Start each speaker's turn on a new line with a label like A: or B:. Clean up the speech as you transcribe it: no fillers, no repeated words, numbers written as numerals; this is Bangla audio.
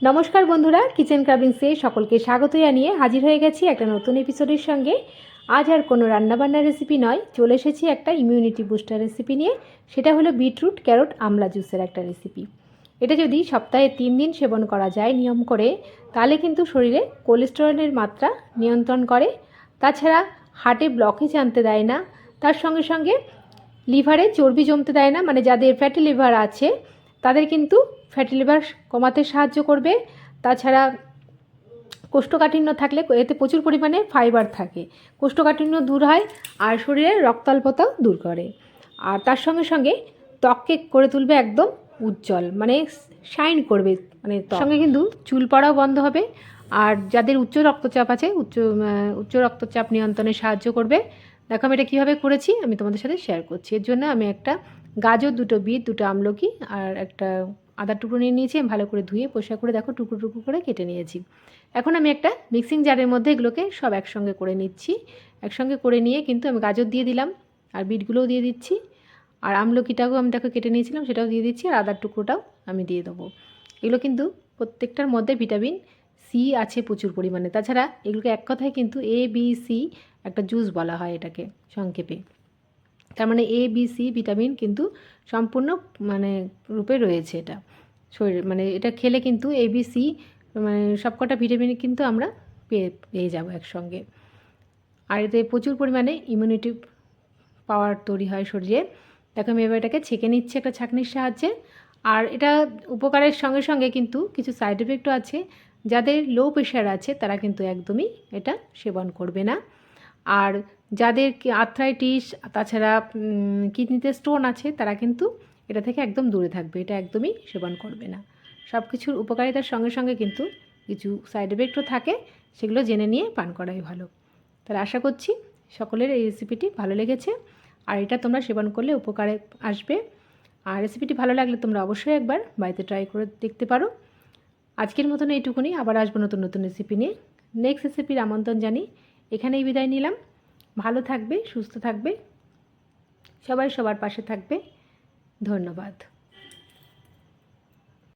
A: নমস্কার বন্ধুরা, কিচেন ক্রাভিংসে সকলকে স্বাগত জানিয়ে হাজির হয়ে গেছি একটা নতুন এপিসোডের সঙ্গে। আজ আর কোনো রান্নাবান্নার রেসিপি নয়, চলে এসেছি একটা ইমিউনিটি বুস্টার রেসিপি নিয়ে। সেটা হলো বিটরুট ক্যারট আমলা জুসের একটা রেসিপি। এটা যদি সপ্তাহে 3 দিন সেবন করা যায় নিয়ম করে, তাহলে কিন্তু শরীরে কোলেস্টেরলের মাত্রা নিয়ন্ত্রণ করে। তাছাড়া হার্টে ব্লকেজ আনতে দেয় না, তার সঙ্গে সঙ্গে লিভারে চর্বি জমতে দেয় না। মানে যাদের ফ্যাটি লিভার আছে তাদের কিন্তু ফ্যাটি লিভার কমাতে সাহায্য করবে। তাছাড়া কোষ্ঠকাঠিন্য থাকলে এতে প্রচুর পরিমাণে ফাইবার থাকে, কোষ্ঠকাঠিন্য দূর হয় আর শরীরের রক্তাল্পতাও দূর করে। আর তার সঙ্গে সঙ্গে ত্বককে করে তুলবে একদম উজ্জ্বল, মানে শাইন করবে। মানে সঙ্গে কিন্তু চুল পড়াও বন্ধ হবে। আর যাদের উচ্চ রক্তচাপ আছে উচ্চ রক্তচাপ নিয়ন্ত্রণে সাহায্য করবে। দেখো আমি এটা কীভাবে করেছি আমি তোমাদের সাথে শেয়ার করছি। এর জন্য আমি একটা গাজর, 2টো বিট, 2টো আমলকি আর একটা আদার টুকরো নিয়ে নিয়েছি। আমি ভালো করে ধুয়ে পরিষ্কার করে দেখো টুকরো টুকরো করে কেটে নিয়েছি। এখন আমি একটা মিক্সিং জারের মধ্যে এগুলোকে সব একসঙ্গে করে নিচ্ছি। একসঙ্গে করে নিয়ে কিন্তু আমি গাজর দিয়ে দিলাম আর বিটগুলোও দিয়ে দিচ্ছি, আর আমলকিটাও আমি দেখো কেটে নিয়েছিলাম সেটাও দিয়ে দিচ্ছি, আর আদার টুকরোটাও আমি দিয়ে দেবো। এগুলো কিন্তু প্রত্যেকটার মধ্যে ভিটামিন সি আছে প্রচুর পরিমাণে। তাছাড়া এগুলোকে এক কথায় কিন্তু ABC একটা জুস বলা হয় এটাকে সংক্ষেপে। তার মানে ABC ভিটামিন কিন্তু সম্পূর্ণ মানে রূপে রয়েছে এটা শরীরে। মানে এটা খেলে কিন্তু ABC মানে সবকটা ভিটামিন কিন্তু আমরা পেয়ে যাব একসঙ্গে। আর এতে প্রচুর পরিমাণে ইমিউনিটি পাওয়ার তৈরি হয় শরীরে। দেখো আমি এবার এটাকে ছেঁকে নিচ্ছি একটা ছাঁকনির সাহায্যে। আর এটা উপকারের সঙ্গে সঙ্গে কিন্তু কিছু সাইড এফেক্টও আছে। যাদের লো প্রেশার আছে তারা কিন্তু একদমই এটা সেবন করবে না। আর যাদের আর্থ্রাইটিস, তাছাড়া কিডনিতে স্টোন আছে তারা কিন্তু এটা থেকে একদম দূরে থাকবে, এটা একদমই সেবন করবে না। সব কিছুর উপকারিতার সঙ্গে সঙ্গে কিন্তু কিছু সাইড এফেক্টও থাকে, সেগুলো জেনে নিয়ে পান করাই ভালো। তাহলে আশা করছি সকলের এই রেসিপিটি ভালো লেগেছে, আর এটা তোমরা সেবন করলে উপকারে আসবে। আর রেসিপিটি ভালো লাগলে তোমরা অবশ্যই একবার বাড়িতে ট্রাই করে দেখতে পারো। আজকের মতন এইটুকুনি, আবার আসবো নতুন নতুন রেসিপি নিয়ে। নেক্সট রেসিপির আমন্ত্রণ জানি। এখানেই বিদায় নিলাম। ভালো থাকবে, সুস্থ থাকবে, সবাই সবার পাশে থাকবে। ধন্যবাদ।